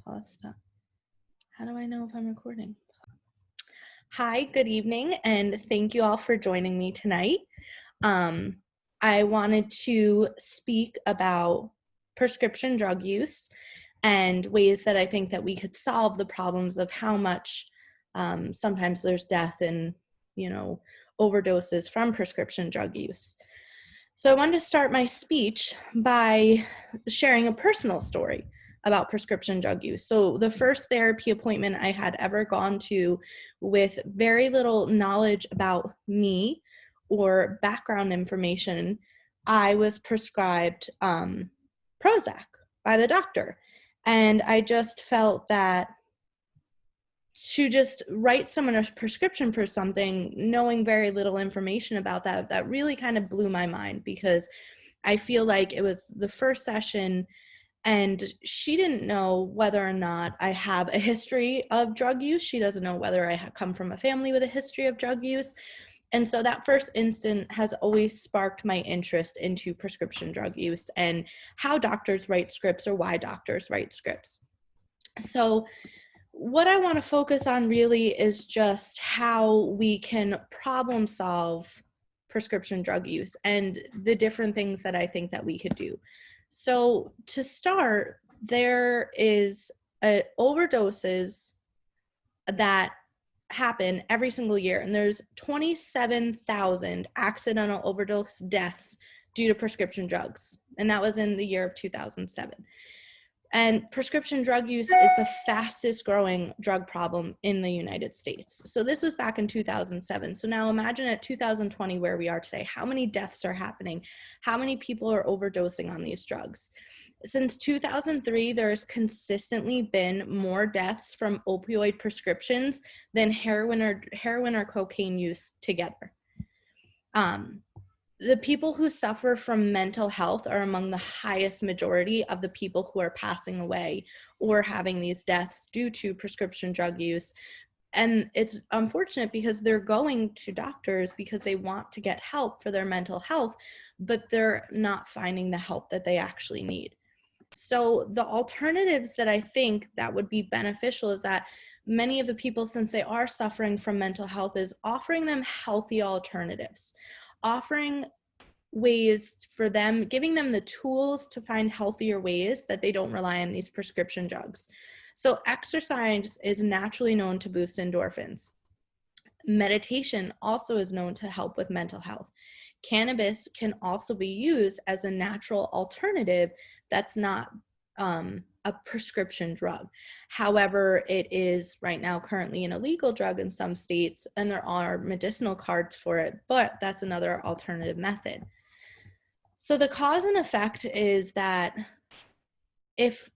Pause stop. How do I know if I'm recording? Hi, good evening, and thank you all for joining me tonight. I wanted to speak about prescription drug use and ways that I think that we could solve the problems of how much sometimes there's death and, overdoses from prescription drug use. So I wanted to start my speech by sharing a personal story about prescription drug use. So the first therapy appointment I had ever gone to with very little knowledge about me or background information, I was prescribed Prozac by the doctor. And I just felt that to just write someone a prescription for something, knowing very little information about that really kind of blew my mind, because I feel like it was the first session and she didn't know whether or not I have a history of drug use. She doesn't know whether I come from a family with a history of drug use. And so that first instant has always sparked my interest into prescription drug use and how doctors write scripts or why doctors write scripts. So what I want to focus on really is just how we can problem solve prescription drug use and the different things that I think that we could do. So to start, there is overdoses that happen every single year, and there's 27,000 accidental overdose deaths due to prescription drugs, and that was in the year of 2007. And prescription drug use is the fastest growing drug problem in the United States. So this was back in 2007. So now imagine at 2020 where we are today, how many deaths are happening, how many people are overdosing on these drugs. Since 2003, there's consistently been more deaths from opioid prescriptions than heroin or cocaine use together. The people who suffer from mental health are among the highest majority of the people who are passing away or having these deaths due to prescription drug use. And it's unfortunate because they're going to doctors because they want to get help for their mental health, but they're not finding the help that they actually need. So the alternatives that I think that would be beneficial is that many of the people, since they are suffering from mental health, is offering them healthy alternatives, offering ways for them, giving them the tools to find healthier ways that they don't rely on these prescription drugs. So exercise is naturally known to boost endorphins. Meditation also is known to help with mental health. Cannabis can also be used as a natural alternative that's not a prescription drug. However, it is right now currently an illegal drug in some states, and there are medicinal cards for it, but that's another alternative method. So the cause and effect is that if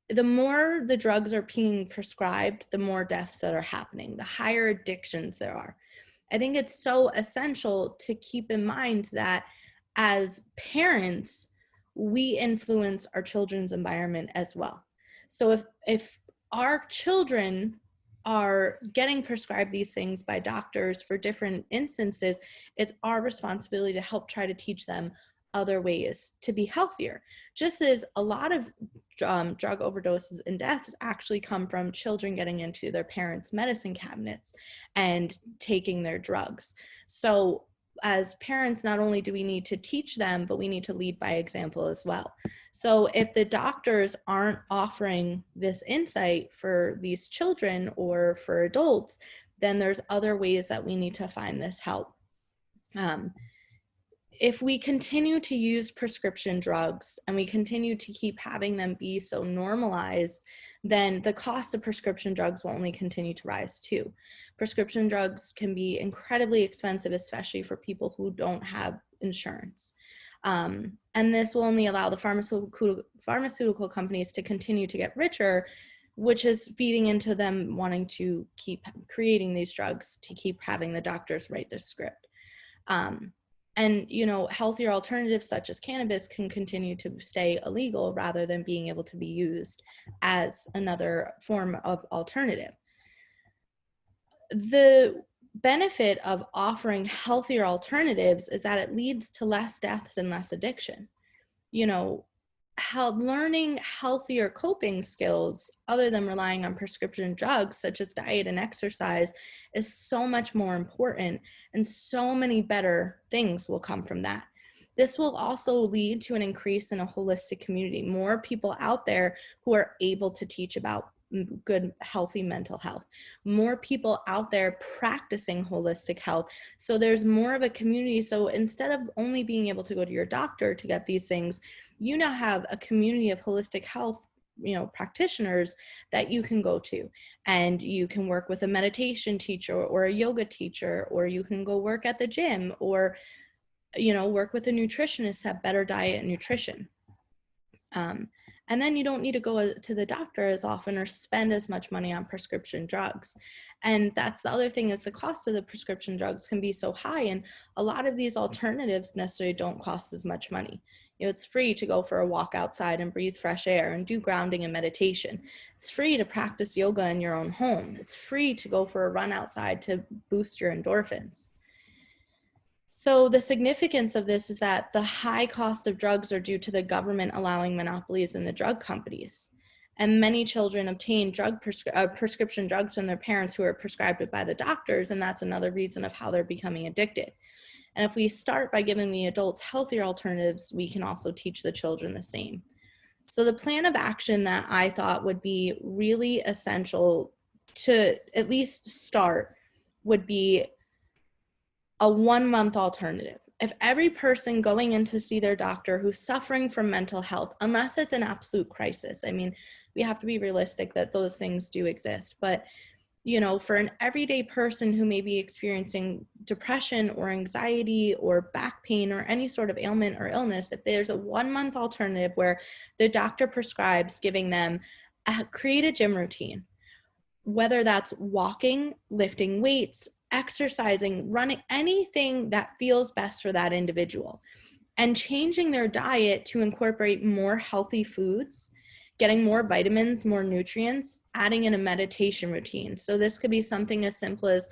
the more the drugs are being prescribed, the more deaths that are happening, the higher addictions there are. I think it's so essential to keep in mind that as parents, we influence our children's environment as well. So if our children are getting prescribed these things by doctors for different instances, it's our responsibility to help try to teach them other ways to be healthier. Just as a lot of drug overdoses and deaths actually come from children getting into their parents' medicine cabinets and taking their drugs. So as parents, not only do we need to teach them, but we need to lead by example as well. So if the doctors aren't offering this insight for these children or for adults, then there's other ways that we need to find this help. If we continue to use prescription drugs and we continue to keep having them be so normalized, then the cost of prescription drugs will only continue to rise too. Prescription drugs can be incredibly expensive, especially for people who don't have insurance. And this will only allow the pharmaceutical companies to continue to get richer, which is feeding into them wanting to keep creating these drugs to keep having the doctors write the script. And, healthier alternatives such as cannabis can continue to stay illegal rather than being able to be used as another form of alternative. The benefit of offering healthier alternatives is that it leads to less deaths and less addiction. learning healthier coping skills other than relying on prescription drugs such as diet and exercise is so much more important, and so many better things will come from that. This will also lead to an increase in a holistic community, more people out there who are able to teach about good, healthy mental health, more people out there practicing holistic health. So there's more of a community. So instead of only being able to go to your doctor to get these things, you now have a community of holistic health, practitioners that you can go to, and you can work with a meditation teacher or a yoga teacher, or you can go work at the gym, or work with a nutritionist, have better diet and nutrition. And then you don't need to go to the doctor as often or spend as much money on prescription drugs. And that's the other thing, is the cost of the prescription drugs can be so high. And a lot of these alternatives necessarily don't cost as much money. It's free to go for a walk outside and breathe fresh air and do grounding and meditation. It's free to practice yoga in your own home. It's free to go for a run outside to boost your endorphins. So the significance of this is that the high cost of drugs are due to the government allowing monopolies in the drug companies. And many children obtain prescription drugs from their parents who are prescribed it by the doctors, and that's another reason of how they're becoming addicted. And if we start by giving the adults healthier alternatives, we can also teach the children the same. So the plan of action that I thought would be really essential to at least start would be a 1-month alternative. If every person going in to see their doctor who's suffering from mental health, unless it's an absolute crisis, I mean, we have to be realistic that those things do exist, but for an everyday person who may be experiencing depression or anxiety or back pain or any sort of ailment or illness, if there's a 1-month alternative where the doctor prescribes giving them create a gym routine, whether that's walking, lifting weights, exercising, running, anything that feels best for that individual, and changing their diet to incorporate more healthy foods, getting more vitamins, more nutrients, adding in a meditation routine. So this could be something as simple as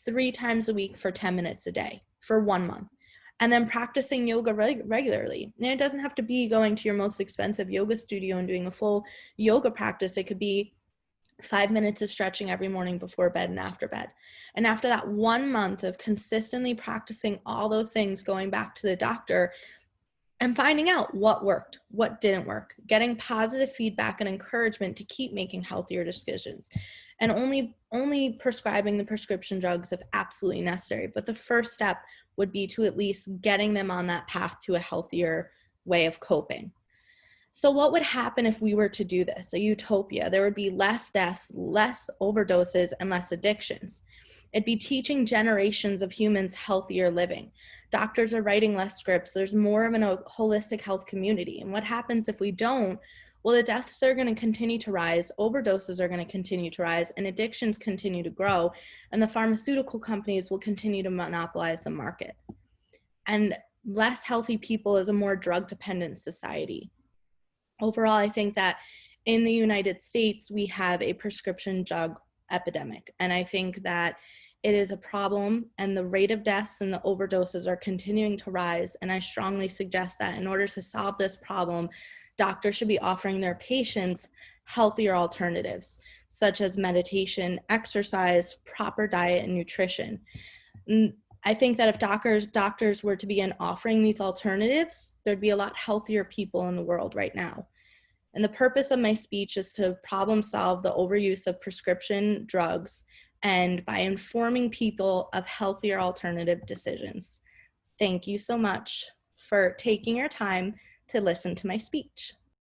3 times a week for 10 minutes a day for 1 month. And then practicing yoga regularly. And it doesn't have to be going to your most expensive yoga studio and doing a full yoga practice. It could be 5 minutes of stretching every morning before bed and after bed. And after that 1 month of consistently practicing all those things, going back to the doctor and finding out what worked, what didn't work, getting positive feedback and encouragement to keep making healthier decisions, and only prescribing the prescription drugs if absolutely necessary. But the first step would be to at least getting them on that path to a healthier way of coping. So what would happen if we were to do this? A utopia. There would be less deaths, less overdoses, and less addictions. It'd be teaching generations of humans healthier living. Doctors are writing less scripts. There's more of a holistic health community. And what happens if we don't? Well, the deaths are going to continue to rise, overdoses are going to continue to rise, and addictions continue to grow, and the pharmaceutical companies will continue to monopolize the market. And less healthy people is a more drug-dependent society. Overall, I think that in the United States, we have a prescription drug epidemic. And I think that it is a problem, and the rate of deaths and the overdoses are continuing to rise. And I strongly suggest that in order to solve this problem, doctors should be offering their patients healthier alternatives, such as meditation, exercise, proper diet, and nutrition. I think that if doctors were to begin offering these alternatives, there'd be a lot healthier people in the world right now. And the purpose of my speech is to problem solve the overuse of prescription drugs, and by informing people of healthier alternative decisions. Thank you so much for taking your time to listen to my speech.